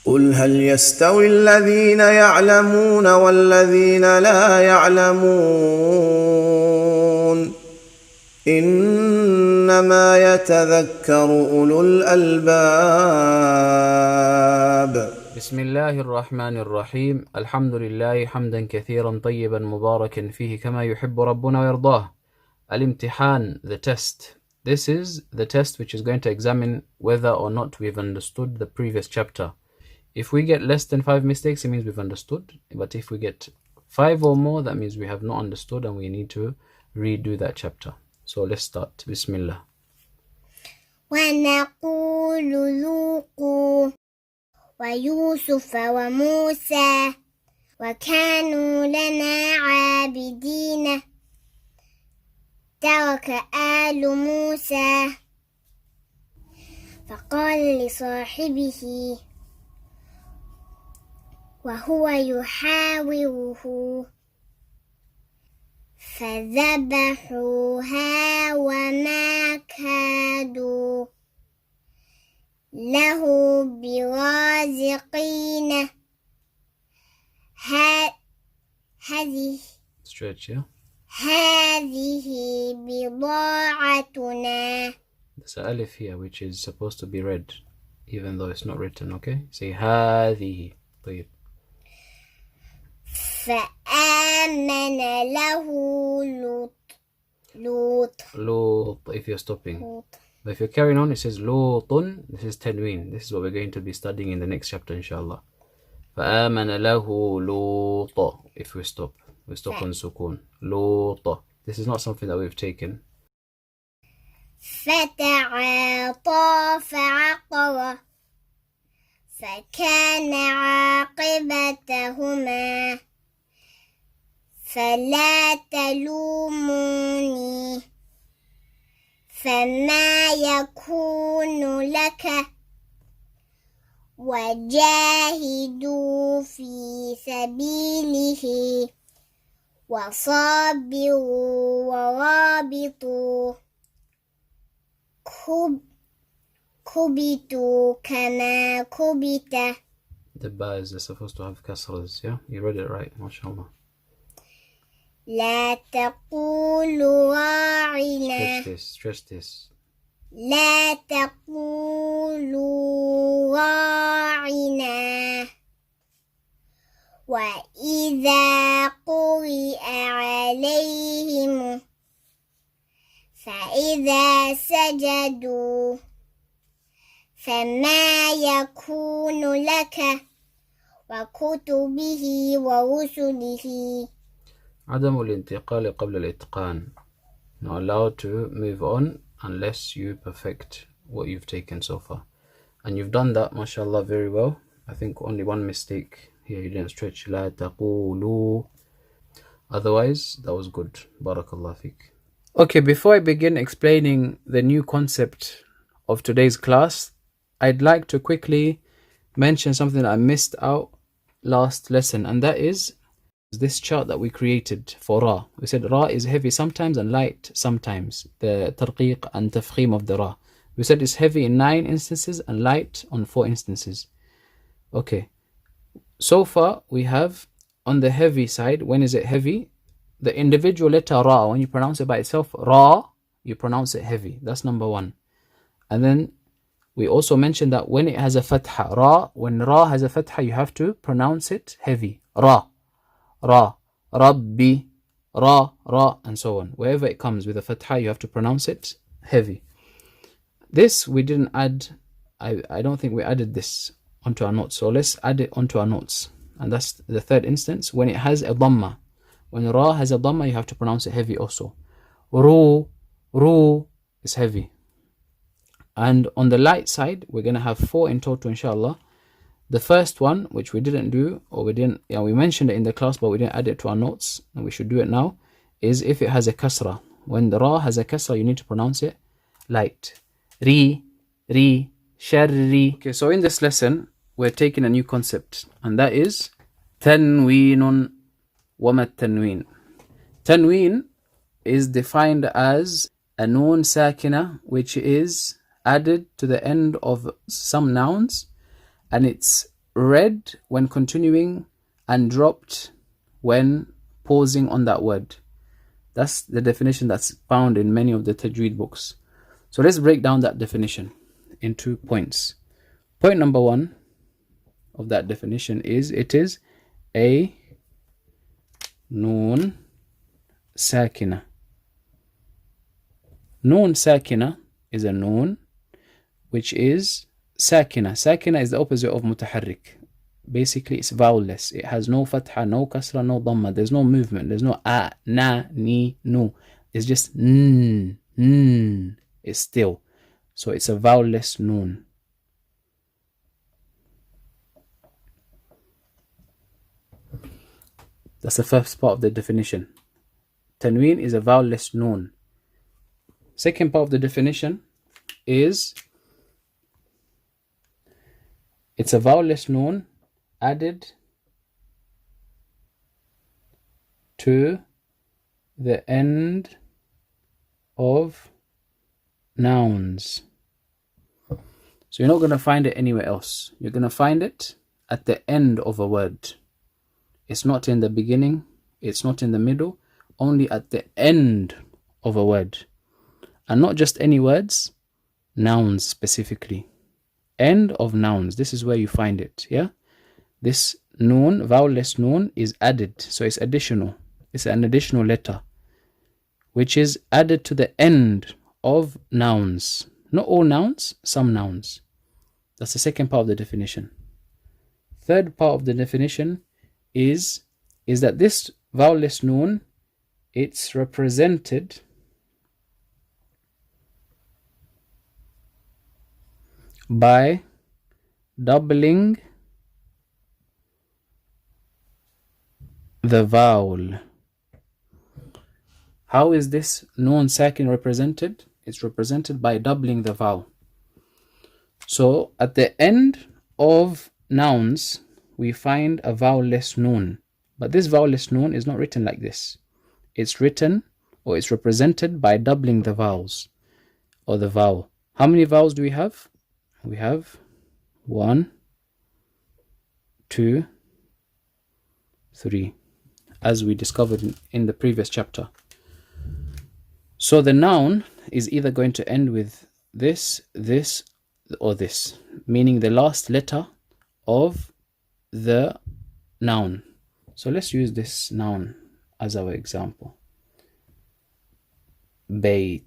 قل هل يستوي الذين يعلمون والذين لا يعلمون إنما يتذكر أولو الألباب. بسم الله الرحمن الرحيم. الحمد لله حمدا كثيرا طيبا مباركا فيه كما يحب ربنا ويرضاه. الامتحان, the test. This is the test which is going to examine whether or not we've understood the previous chapter. If we get less than 5 mistakes, it means we've understood. But if we get 5 or more, that means we have not understood and we need to redo that chapter. So let's start. Bismillah. ونقول ذوقوا ويوسف وموسى وكانوا لنا عابدين ترك آل موسى فقال لصاحبه وهو يحاوره فذبحوها وما كادوا له برازقين هذه Stretch, yeah? هذه بضاعتنا. There's an alif here which is supposed to be read even though it's not written, okay? Say هذه. طيب. فآمن له لوط. If you're stopping. لوط. But if you're carrying on, it says لوط. This is tanween. This is what we're going to be studying in the next chapter, inshallah. فآمن له لوط. If we stop on sukun. لوط. This is not something that we've taken. فتعاطى فعقر فكان عاقبتهما فلا تلوموني فما يكون لك وجاهدوا في سبيله وصابروا ورابطوا كبتوا كما كبت. The ba's are supposed to have kasras, yeah? You read it right, mashallah. لا تقولوا راعنا. Stretch this. لا تقولوا راعنا وإذا قرئ عليهم فإذا سجدوا فما يكون لك وكتبه ورسله. عدم الانتقال قبل الإتقان. Not allowed to move on unless you perfect what you've taken so far. And you've done that, mashallah, very well. I think only one mistake here, you didn't stretch. لا تقولوا. Otherwise, that was good. Barakallah fiqh. Okay, before I begin explaining the new concept of today's class, I'd like to quickly mention something that I missed out last lesson, and that is this chart that we created for Ra. We said Ra is heavy sometimes and light sometimes. The tarqiq and tafkhim of the Ra. We said it's heavy in 9 instances and light on 4 instances. Okay. So far, we have on the heavy side, when is it heavy? The individual letter Ra, when you pronounce it by itself, Ra, you pronounce it heavy. That's number 1. And then we also mentioned that when it has a fatha, Ra, when Ra has a fatha, you have to pronounce it heavy. Ra, Ra, Rabbi, Ra, and so on. Wherever it comes with a fatha, you have to pronounce it heavy. This we didn't add. I don't think we added this onto our notes. So let's add it onto our notes. And that's the third instance. When it has a dhamma. When Ra has a dhamma, you have to pronounce it heavy also. Ru is heavy. And on the light side, we're going to have 4 in total, inshallah. The first one, which we didn't do, or we mentioned it in the class, but we didn't add it to our notes, and we should do it now, is if it has a kasra. When the Ra has a kasra, you need to pronounce it light. Ri, sharri. Okay, so in this lesson, we're taking a new concept, and that is tanweenun wama tanween. Tanween is defined as a noon sakina which is added to the end of some nouns, and its read when continuing and dropped when pausing on that word. That's the definition that's found in many of the tajweed books. So let's break down that definition into points. Point number 1 of that definition is it is a noon sakina. Noon sakina is a noon which is sakina. Sakina is the opposite of mutaharrik. Basically, it's vowelless. It has no fatha, no kasra, no dhamma. There's no movement. There's no a, na, ni, nu. It's just n. It's still. So it's a vowelless noon. That's the first part of the definition. Tanween is a vowelless noon. Second part of the definition is it's a vowelless noon added to the end of nouns. So you're not going to find it anywhere else. You're going to find it at the end of a word. It's not in the beginning. It's not in the middle. Only at the end of a word. And not just any words, nouns specifically. End of nouns. This is where you find it. Yeah? This noon, vowelless noon, is added. So it's additional. It's an additional letter, which is added to the end of nouns. Not all nouns, some nouns. That's the second part of the definition. Third part of the definition is that this vowelless noon, it's represented by doubling the vowel. How is this noon sakin represented? It's represented by doubling the vowel. So at the end of nouns, we find a vowelless noon. But this vowelless noon is not written like this. It's written, or it's represented by doubling the vowels, or the vowel. How many vowels do we have? We have 1, 2, 3, as we discovered in the previous chapter. So the noun is either going to end with this, this, or this, meaning the last letter of the noun. So let's use this noun as our example. Bayt.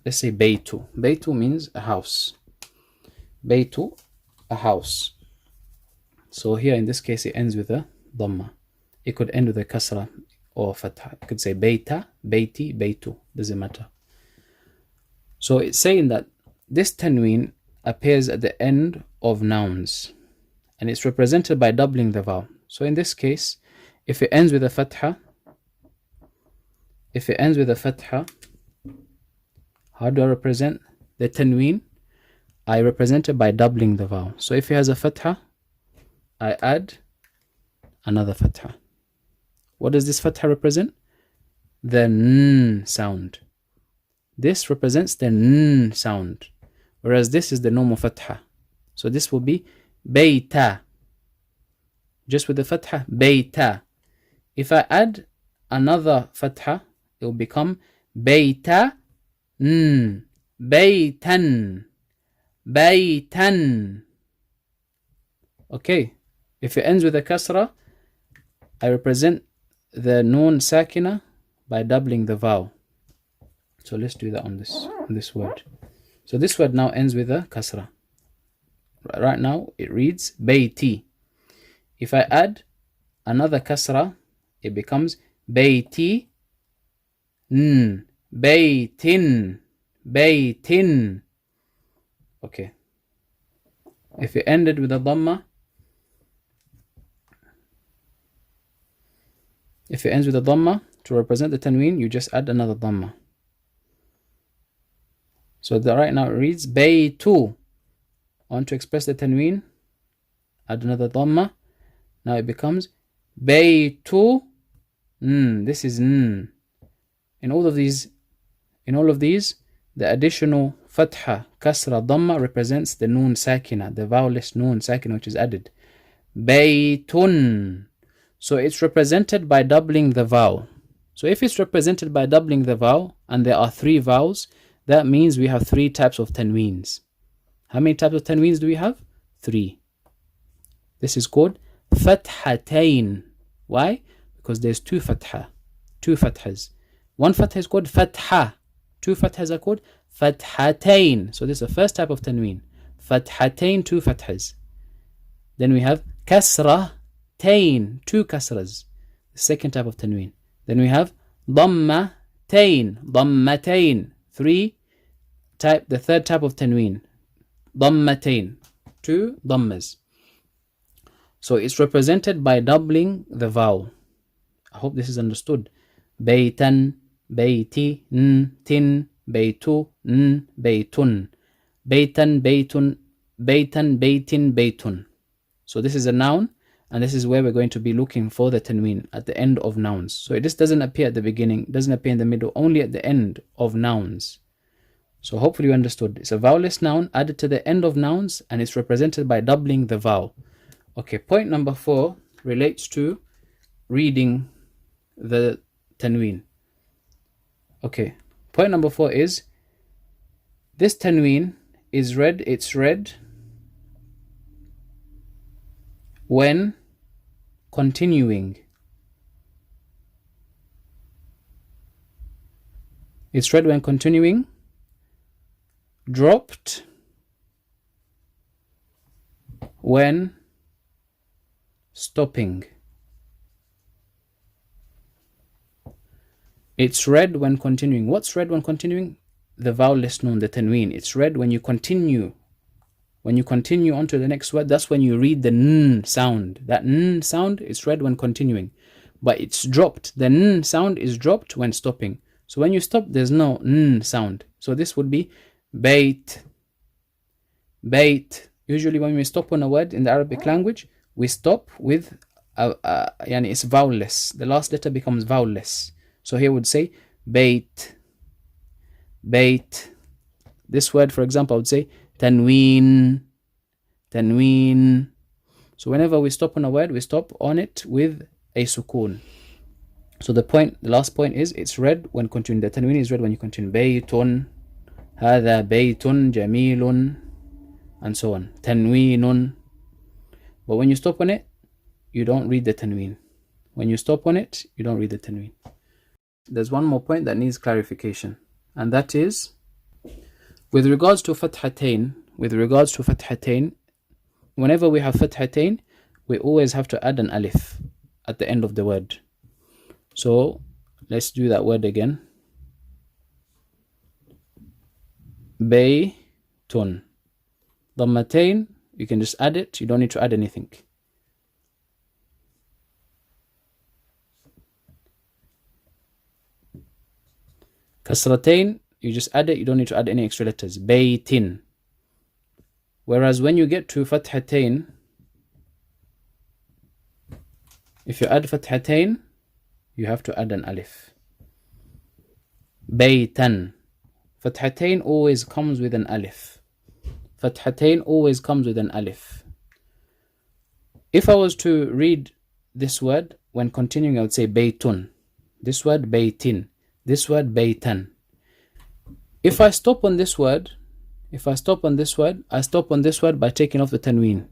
Let's say baytu. Baytu means a house. Baytu, a house. So here in this case it ends with a dhamma. It could end with a kasra or fatha. It could say bayta, bayti, baytu. Doesn't matter. So it's saying that this tanween appears at the end of nouns, and it's represented by doubling the vowel. So in this case, if it ends with a fatha, how do I represent the tanween? I represent it by doubling the vowel. So if it has a fatha, I add another fatha. What does this fatha represent? The n sound. This represents the n sound, whereas this is the normal fatha. So this will be bayta. Just with the fatha, bayta. If I add another fatha, it will become bayta, baytan, baytan. Okay. If it ends with a kasra, I represent the noon sakina by doubling the vowel. So let's do that on this word. So this word now ends with a kasra. Right now it reads bayti. If I add another kasra, it becomes bayti, baytin, baytin. Okay. If it ended with a dhamma, if it ends with a dhamma, to represent the tanween, you just add another dhamma. So that right now it reads baytu. I want to express the tanween, add another dhamma. Now it becomes baytu. This is n. In all of these, the additional fatha, kasra, dhamma represents the noon sakina, the vowelless noon sakina which is added. Baytun. So it's represented by doubling the vowel. So if it's represented by doubling the vowel and there are 3 vowels, that means we have 3 types of tanweens. How many types of tanweens do we have? 3. This is called fathatain. Why? Because there's 2 fathas. 1 fatha is called fatha. 2 fathas are called fathatain. So this is the first type of tanween. Fathatain, 2 fathas. Then we have kasratain, 2 kasras. The second type of tanween. Then we have dhammatain, 3 type. The third type of tanween. Dhammatain, 2 dhammas. So it's represented by doubling the vowel. I hope this is understood. Baytan, bayti, tin, baytu, baytun. Baytan, baytun, baytan, baytin, baytun. So this is a noun, and this is where we're going to be looking for the tanween at the end of nouns. So this doesn't appear at the beginning, doesn't appear in the middle, only at the end of nouns. So hopefully you understood. It's a vowelless noun added to the end of nouns, and it's represented by doubling the vowel. Okay, point number 4 relates to reading the tanween. Okay, point number 4 is this tanween is read, it's read when continuing. It's read when continuing, dropped when stopping. It's read when continuing. What's read when continuing? The vowelless noon, the tanween. It's read when you continue. When you continue on to the next word, that's when you read the n sound. That n sound is read when continuing. But it's dropped. The n sound is dropped when stopping. So when you stop, there's no n sound. So this would be bait. Bait. Usually when we stop on a word in the Arabic language, we stop with it's vowelless. The last letter becomes vowelless. So here would say bait. Bait. This word, for example, I would say tanween. Tanween. So whenever we stop on a word, we stop on it with a sukoon. So the last point is it's read when continuing. The tanween is read when you continue. Baytun. هذا بيت جميل. And so on. Tanweenun. But when you stop on it, you don't read the tanween. When you stop on it, you don't read the tanween. There's one more point that needs clarification, and that is with regards to fathatain. Whenever we have fathatain, we always have to add an alif at the end of the word. So let's do that word again. Baytun. Dhammatain, you can just add it, you don't need to add anything. Kasratain, you just add it, you don't need to add any extra letters. Baytin. Whereas when you get to fathatain, if you add fathatain, you have to add an alif. Baytan. Fathatain always comes with an alif. Fathatain always comes with an alif. If I was to read this word when continuing, I would say baytun. This word baytin. This word baytan. If I stop on this word, I stop on this word by taking off the tanween.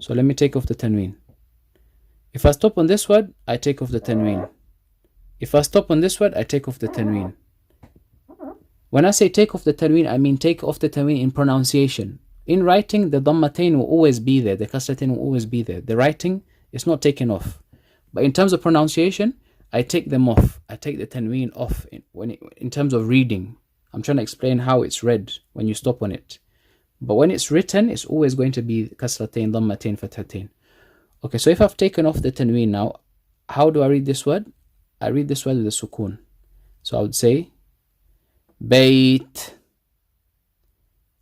So let me take off the tanween. If I stop on this word, I take off the tanween. If I stop on this word, I take off the tanween. When I say take off the tanween, I mean take off the tanween in pronunciation. In writing, the dhammatain will always be there. The kasratain will always be there. The writing is not taken off. But in terms of pronunciation, I take them off. I take the tanween off in terms of reading. I'm trying to explain how it's read when you stop on it. But when it's written, it's always going to be kasratain, dhammatain, fathatain. Okay, so if I've taken off the tanween now, how do I read this word? I read this word with a sukoon. So I would say Bait.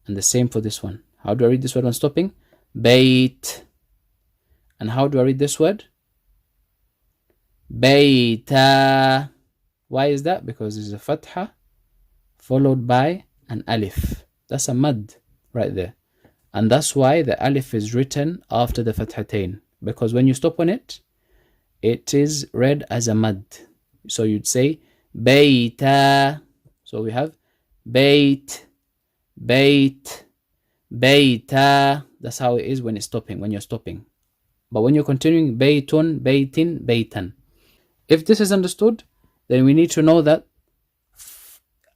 And the same for this one. How do I read this word when stopping? Bait. And how do I read this word? Baita. Why is that? Because it's a fatha followed by an alif. That's a mad right there. And that's why the alif is written after the fathatain. Because when you stop on it, it is read as a mad. So you'd say bayta. So we have bayt, bayt, bayta. That's how it is when it's stopping, when you're stopping. But when you're continuing, baytun, baytin, baytan. If this is understood, then we need to know that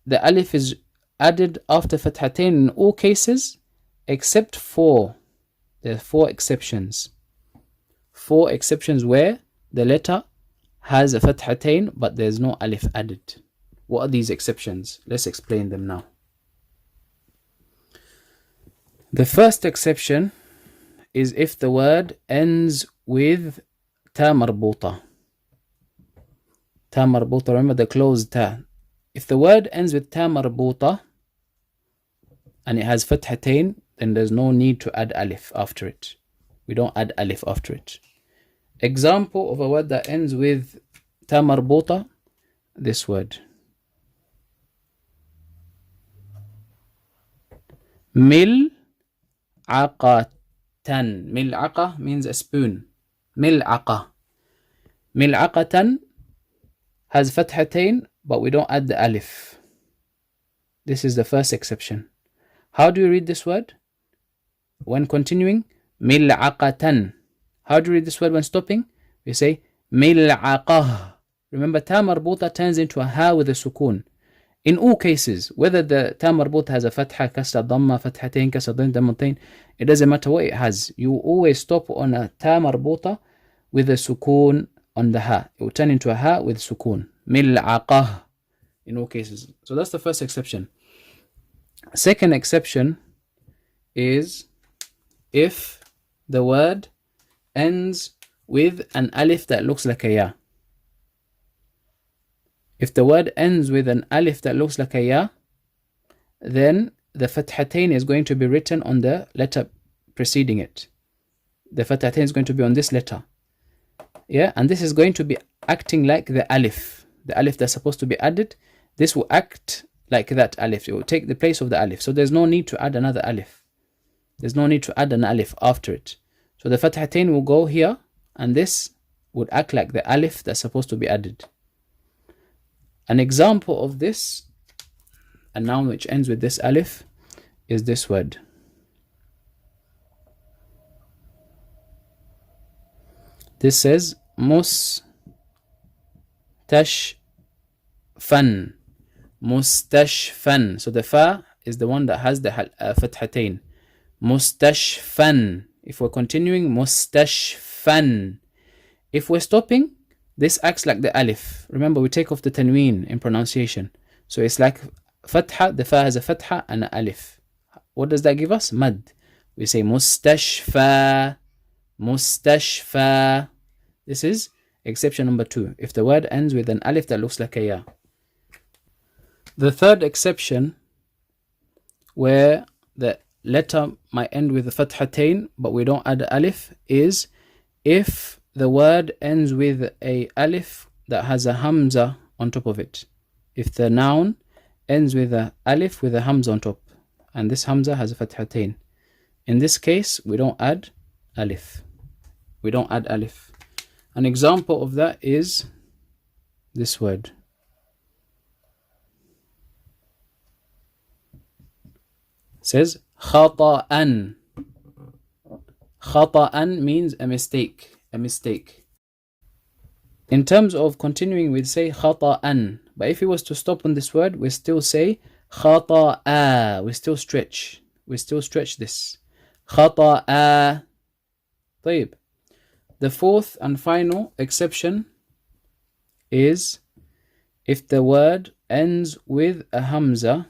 the alif is added after fathatain in all cases, except for, there are 4 exceptions. 4 exceptions where the letter has a fathatain but there's no alif added. What are these exceptions? Let's explain them now. The first exception is if the word ends with ta marbuta. Ta marbuta, remember the closed ta. If the word ends with ta marbuta and it has fathatain, then there's no need to add alif after it. We don't add alif after it. Example of a word that ends with ta marbuta, this word. Mil'aqatan. Mil'aqa means a spoon. Mil'aqa. Mil'aqatan has fathatain, but we don't add the alif. This is the first exception. How do you read this word? When continuing, mil'aqatan. How do you read this word when stopping? We say mil'aqah. Remember, ta marbuta turns into a ha with a sukoon. In all cases, whether the ta marbuta has a fatha, kasra, dhamma, fathatain, kasra, dhammatain, it doesn't matter what it has. You always stop on a ta marbuta with a sukoon on the ha. It will turn into a ha with sukoon. Mil'aqah. In all cases. So that's the first exception. Second exception is if the word ends with an alif that looks like a ya. If the word ends with an alif that looks like a ya, then the fathatain is going to be written on the letter preceding it. The fathatain is going to be on this letter. Yeah, and this is going to be acting like the alif. The alif that's supposed to be added, this will act like that alif. It will take the place of the alif. So there's no need to add another alif. There's no need to add an alif after it. So the fathatain will go here, and this would act like the alif that's supposed to be added. An example of this, a noun which ends with this alif, is this word. This says mustashfan. Mustashfan. So the fa is the one that has the fathatain. Mustashfan. If we're continuing, mustashfan. If we're stopping, this acts like the alif. Remember, we take off the tanween in pronunciation. So it's like fatha, the fa has a fatha and an alif. What does that give us? Mad. We say mustashfa, mustashfa. This is exception number 2. If the word ends with an alif that looks like a ya. The third exception, where the letter might end with a fathatain, but we don't add alif, is if the word ends with a alif that has a hamza on top of it. If the noun ends with a alif with a hamza on top, and this hamza has a fathatain. In this case, we don't add alif. We don't add alif. An example of that is this word. It says khata'an. Khata'an means a mistake. A mistake. In terms of continuing, we'd say khata'an. But if it was to stop on this word, we still say khata'a. We still stretch. We still stretch this. Khata'a. طيب. The fourth and final exception is if the word ends with a hamza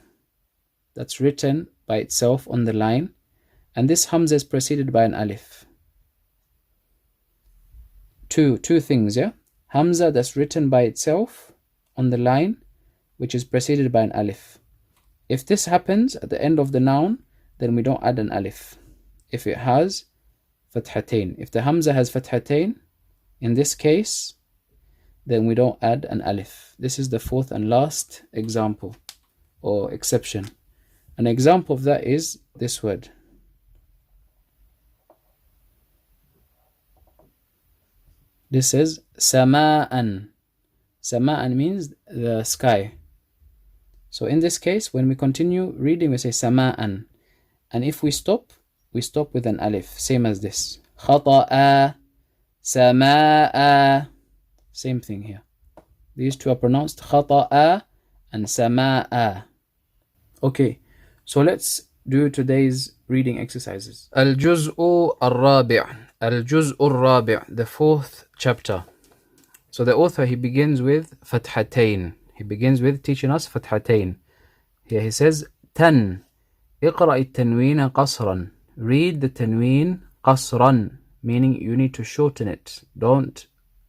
that's written by itself on the line, and this hamza is preceded by an alif. Two things, yeah? Hamza that's written by itself on the line, which is preceded by an alif. If this happens at the end of the noun, then we don't add an alif. If it has fathatain. If the hamza has fathatain, in this case, then we don't add an alif. This is the fourth and last example or exception. An example of that is this word. This is sama'an. Sama'an means the sky. So in this case, when we continue reading, we say sama'an. And if we stop with an alif, same as this. Khata'a, sama'a. Same thing here. These two are pronounced khata'a and sama'a. Okay, so let's do today's reading exercises. Al-Juz'u al-Rabi'. Al-Juz'u al-Rabi', the fourth chapter. So the author, he begins with Fathatain. He begins with teaching us Fathatain. Here he says, Tan. اقرأ التنوين قصرا. Read the tanween قصرا, meaning you need to shorten it. Don't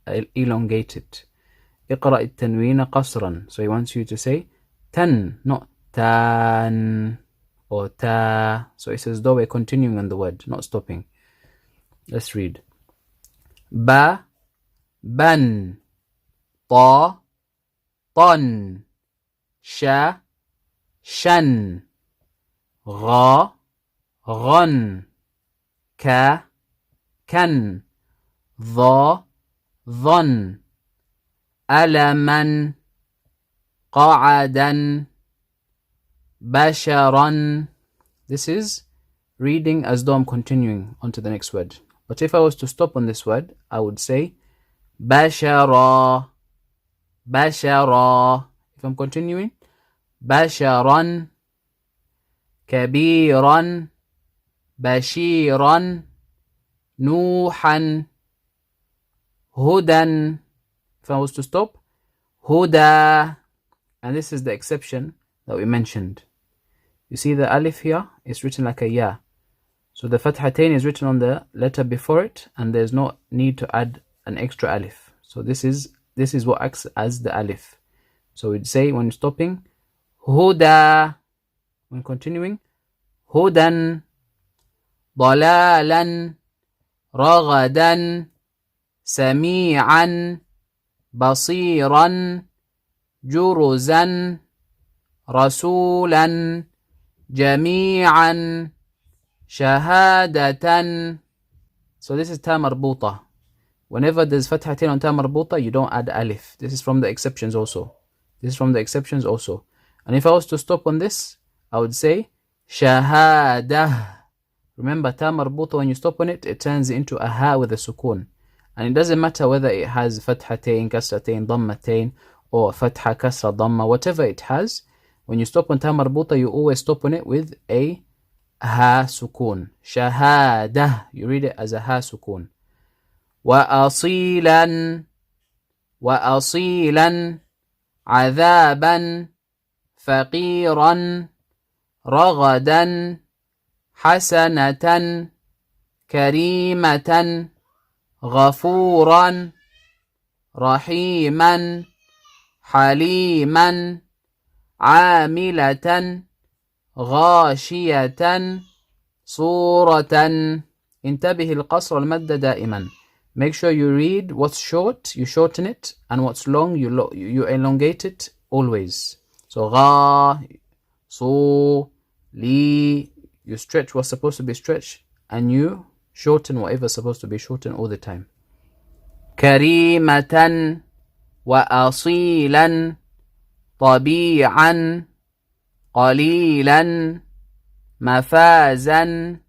elongate it. اقرأ التنوين قصرا. So he wants you to say tan, not tan or ta. So it says though we're continuing on the word, not stopping. Let's read. Ba, ban. Ta, tan. Sha, shan. Gha, ghan. Ka, kan. Dha, dhan. Alaman, qa'adan. Basharan. This is reading as though I'm continuing on to the next word. But if I was to stop on this word, I would say bashara, bashara. If I'm continuing, basharan, kabiran, bashiran, nuhan, hudan. If I was to stop, huda. And this is the exception that we mentioned. You see the alif here is written like a ya. So the fathatain is written on the letter before it, and there's no need to add an extra alif. So this is what acts as the alif. So we'd say when stopping, huda. When continuing, hudan, dalalan, ragadan, sami'an, basiran, juruzan, rasulan, jami'an, shahadatan. So this is ta marbuta. Whenever there's fathatain on ta marbuta, you don't add alif. This is from the exceptions also. And if I was to stop on this, I would say shahada. Remember, ta marbuta, when you stop on it, it turns into a ha with a sukoon. And it doesn't matter whether it has fathatain, kasratain, dhammatain, or fatha, kasra, dhamma, whatever it has. When you stop on ta marbuta, you always stop on it with a ha sukoon. Shahada, you read it as a ha sukoon. Wa asilan, عذابا فقيرا رغدا حسنة كريمة غفورا رحيما حليما عاملة غاشية صورة. انتبه القصر والمد دائما. Make sure you read what's short, you shorten it, and what's long, you elongate it always. So gha, so, li, you stretch what's supposed to be stretched, and you shorten whatever's supposed to be shortened all the time. Karimatan wa asilan tabi'an qalilan mafazan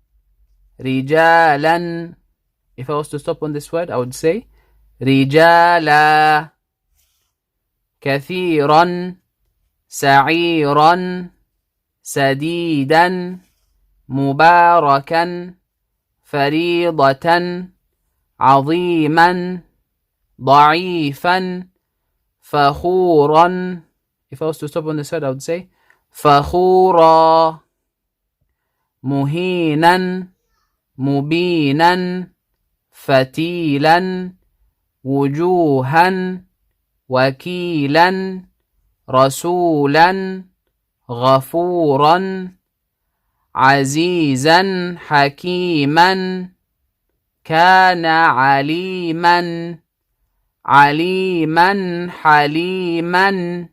rijalan. If I was to stop on this word, I would say rijala, kathiran, sa'iran, sadidan, mubarakan, faridatan, aziman, ضعيفا, fakhuran. If I was to stop on this word, I would say fakhura, muhinan, mubinan, فتيلا وجوها وكيلا رسولا غفورا عزيزا حكيما كان عليما حليما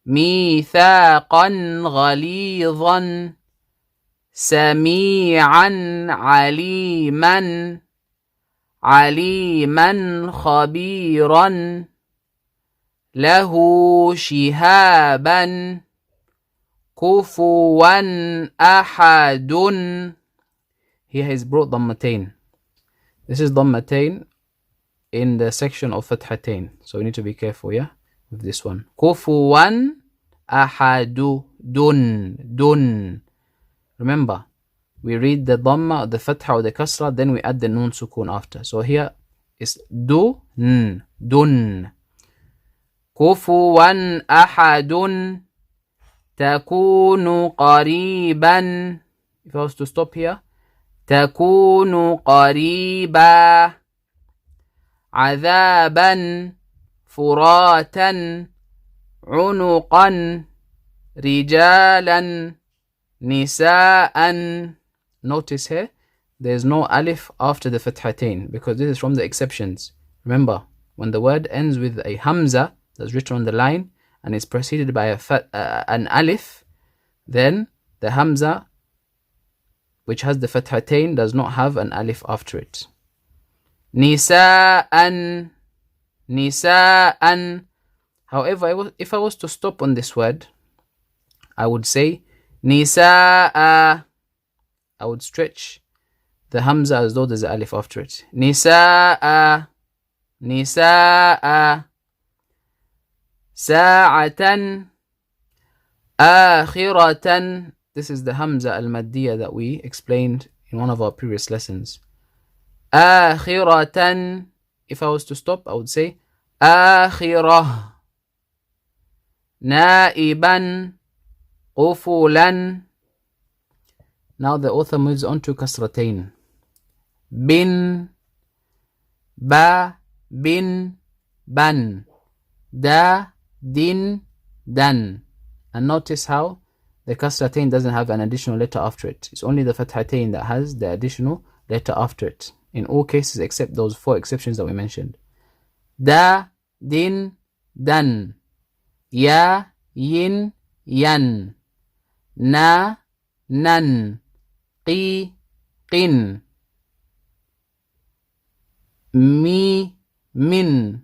ميثاقا غليظا سميعا عليما عليما خبيرا له شهابا كفوا أحد. Here he's brought ضمتين. This is ضمتين in the section of فتحتين. So we need to be careful, yeah, with this one. كفوا أحد دun. Remember, we read the dhamma, the fatha or the kasra, then we add the nun sukun after. So here is dun. كفوا أحد تكون قريبا. If I was to stop here, تكون قريبا عذابا فراتا عنقا رجالا نساء. Notice here, there's no alif after the fathatain because this is from the exceptions. Remember, when the word ends with a hamza that's written on the line and it's preceded by an alif, then the hamza, which has the fathatain, does not have an alif after it. Nisa'an. However, if I was to stop on this word, I would say nisa'a. I would stretch the hamza as though there's an alif after it. Nisa'a. Sa'atan. Akhiratan. This is the hamza al-maddiyah that we explained in one of our previous lessons. Akhiratan. If I was to stop, I would say akhirah. Na'iban. Qufulan. Now the author moves on to kasratain. Bin. Ba. Bin. Ban. Da. Din. Dan. And notice how the kasratain doesn't have an additional letter after it. It's only the fathatain that has the additional letter after it. In all cases except those 4 exceptions that we mentioned. Da, din, dan. Ya, yin, yan. Na, nan. Qi, qin. Mi, min.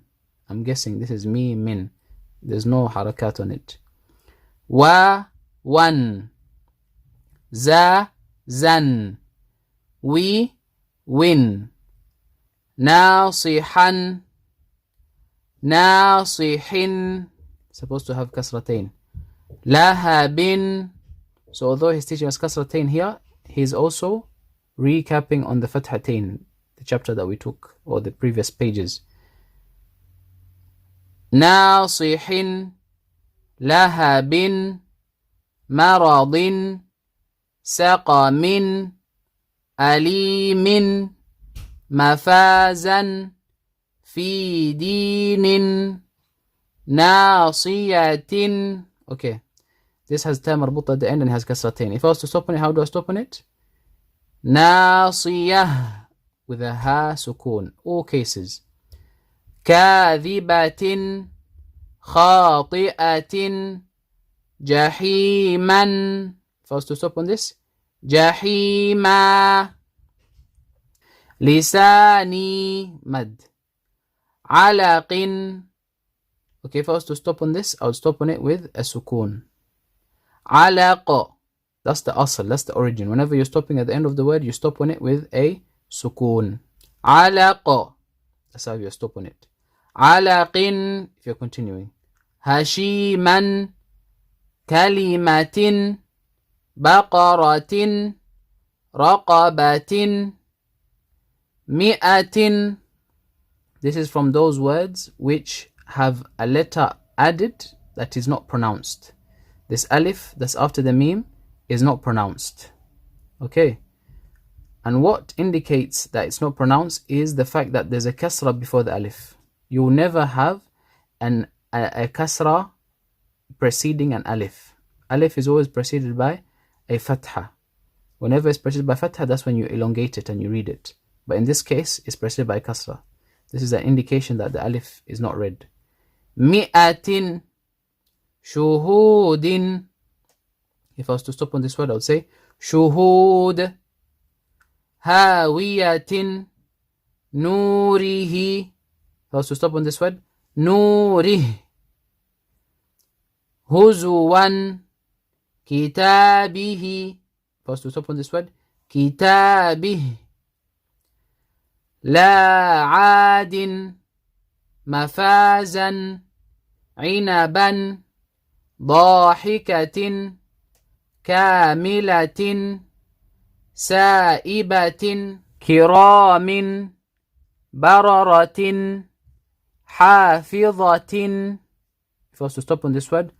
I'm guessing this is mi, min. There's no harakat on it. Wa, wan. Za, zan. We, win. Nasihan. Nasihin. Supposed to have kasratain. Lahabin. So although he's teaching us kasratain here, he's also recapping on the fathatain, the chapter that we took, or the previous pages. Nasihin. Lahabin. Maradin. Saqamin. Alimin. Mafazan. Fi dinin. Nasiyatin. Okay. This has ta marbuta at the end and has kasratain. If I was to stop on it, how do I stop on it? Nasiyah. With a ha sukun. All cases. Kadhibatin. Khati'atin. Jahiman. If I was to stop on this, Jahima. Lisani. Mad. Alaqin. Okay, if I was to stop on this, I would stop on it with a sukun. Alaq. That's the asl, that's the origin. Whenever you're stopping at the end of the word, you stop on it with a sukun. Alaq. That's how you stop on it. Alaqin. If you're continuing. Hashiman. Kalimatin. Baqaratin. Raqabatin. Mi'atin. This is from those words which have a letter added that is not pronounced. This alif that's after the meme is not pronounced. Okay. And what indicates that it's not pronounced is the fact that there's a kasra before the alif. You will never have a kasra preceding an alif. Alif is always preceded by a fatha. Whenever it's preceded by fatha, that's when you elongate it and you read it. But in this case, it's preceded by kasra. This is an indication that the alif is not read. Mi'atin. شهود. If I was to stop on this word, I would say شهود. هاوية نوره. If I was to stop on this word, نوره. هزوا كتابه. If I was to stop on this word, كتابه. لا عاد مفازا عنبا ضاحكة كاملة سائبة كرام بررة حافظة. If I was to stop on this word,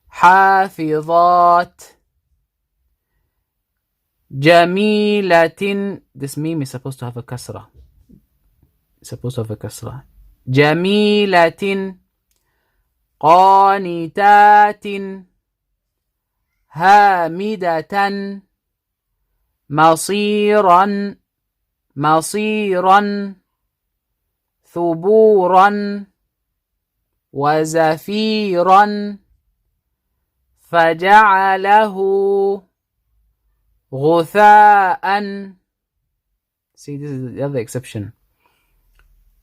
حافظات. جميلة. This meme is supposed to have a kasra. It's supposed to have a kasra. جميلة قانتات هامدة مصيرا ثبورا وزفيرا فجعله غثاء. See, this is the other exception.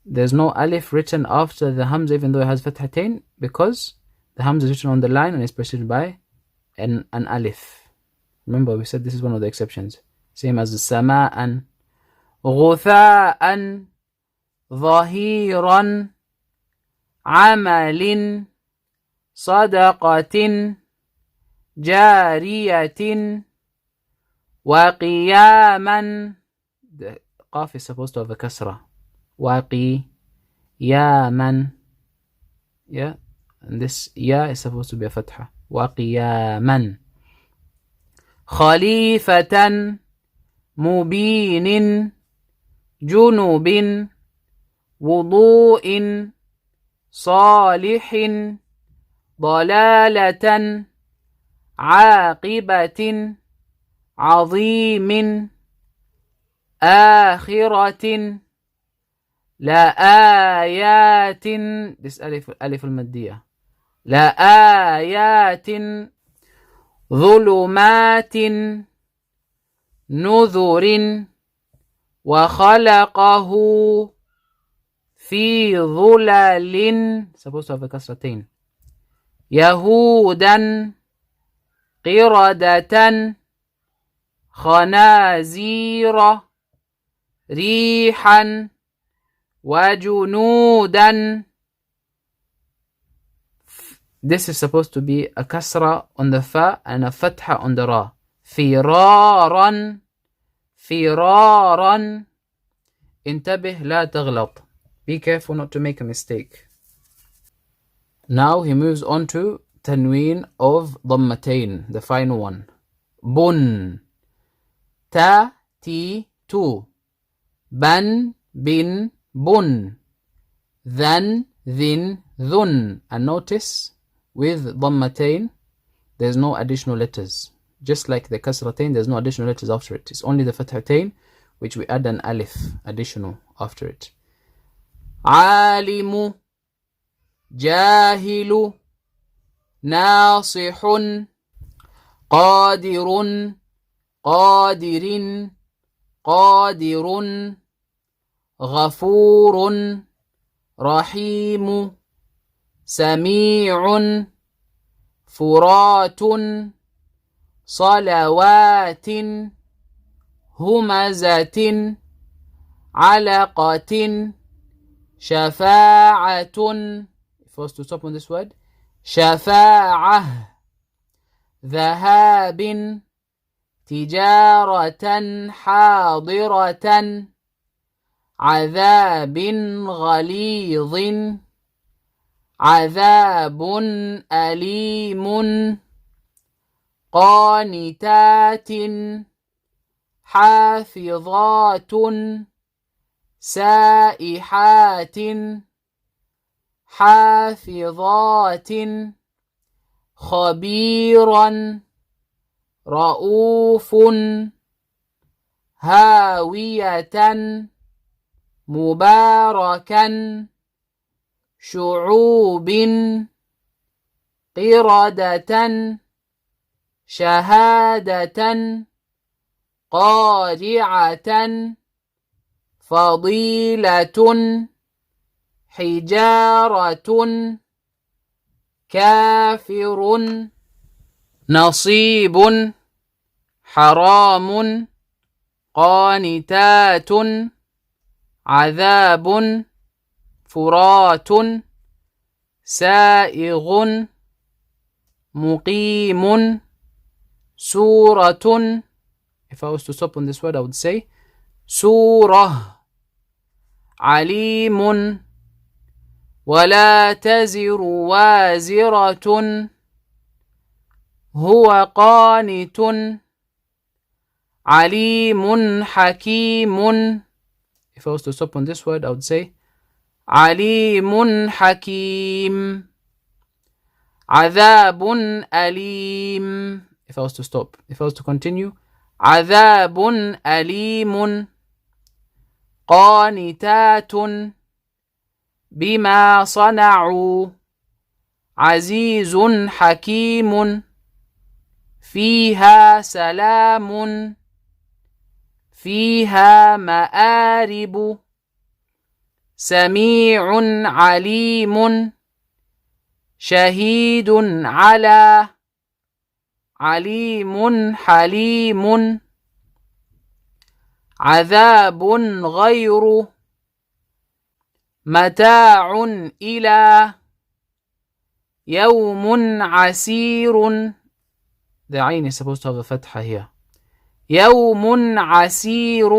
There's no alif written after the hamza even though it has fathatain, because the hamza is written on the line and is preceded by an alif. Remember, we said this is one of the exceptions. Same as the sama'an. غثاء ظهيرا عمل صدقة جارية وقياما. The qaf is supposed to have a kasra. وقياما. Yeah, and this ya is supposed to be a fatha. وقياما. خليفة مبين جنوب وضوء صالح ضلالة عاقبة عظيم آخرة لآيات. This ألف المادية. لآيات ظلمات نذر وخلقه في ظلل. Supposed to have a kasratain. يهودا قردة خنازير ريحا وجنودا. This is supposed to be a kasra on the fa and a fatha on the ra. فرارا فرارا. انتبه لا تغلط. Be careful not to make a mistake. Now he moves on to tanween of dhammatain, the final one. Bun. Ta, ti, tu. Ban, bin, bun. Than, thin, dhun. And notice with dhammatain, there's no additional letters. Just like the kasratain, there's no additional letters after it. It's only the fathatain which we add an alif additional after it. Alimu, jahilu, nasihun, qadirun, qadirin, qadirun, ghafurun, rahimu, sami'un, furatun, صلوات همزة علقة شفاعة. First to stop on this word. شفاعة. ذهاب تجارة حاضرة عذاب غليظ عذاب أليم قانتات حافظات سائحات حافظات خبيرا رؤوف هاوية مباركا شعوب قردة شهادة قارعة فضيلة حجارة كافر نصيب حرام قانتات عذاب فرات سائغ مقيم سورة. If I was to stop on this word, I would say سورة. عليم ولا تزر وازرة هو قانت عليم حكيم. If I was to stop on this word, I would say عليم حكيم. عذاب أليم. If I was to stop. If I was to continue, عذاب أليم. قانتات بما صنعوا عزيز حكيم. فيها سلام فيها مآرب سميع عليم شهيد على عليم حليم. عذاب غير متاع إلى يوم عسير. The ayn is supposed to have a fatha here. يوم عسير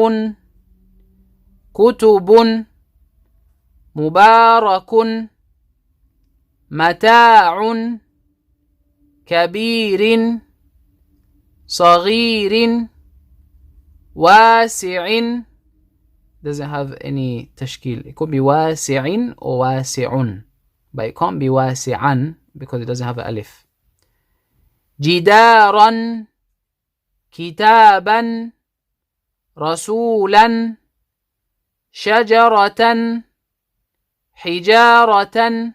كتب مبارك متاع كبير صغير واسع. Doesn't have any tashkil. It could be واسع or واسع, but it can't be واسعا because it doesn't have an alif. جدارا كتابا رسولا شجرة حجارة.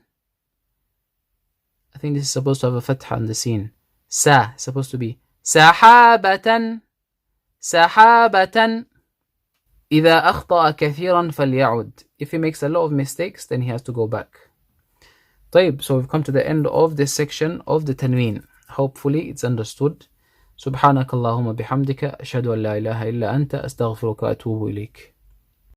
I think this is supposed to have a fatha on the scene. Sa is supposed to be سحابة سحابة. إذا أخطأ كثيرا فليعد. If he makes a lot of mistakes, then he has to go back. طيب, so we've come to the end of this section of the tanween. Hopefully it's understood. سبحانك اللهم بحمدك أشهد أن لا إله إلا أنت أستغفرك وأتوب إليك.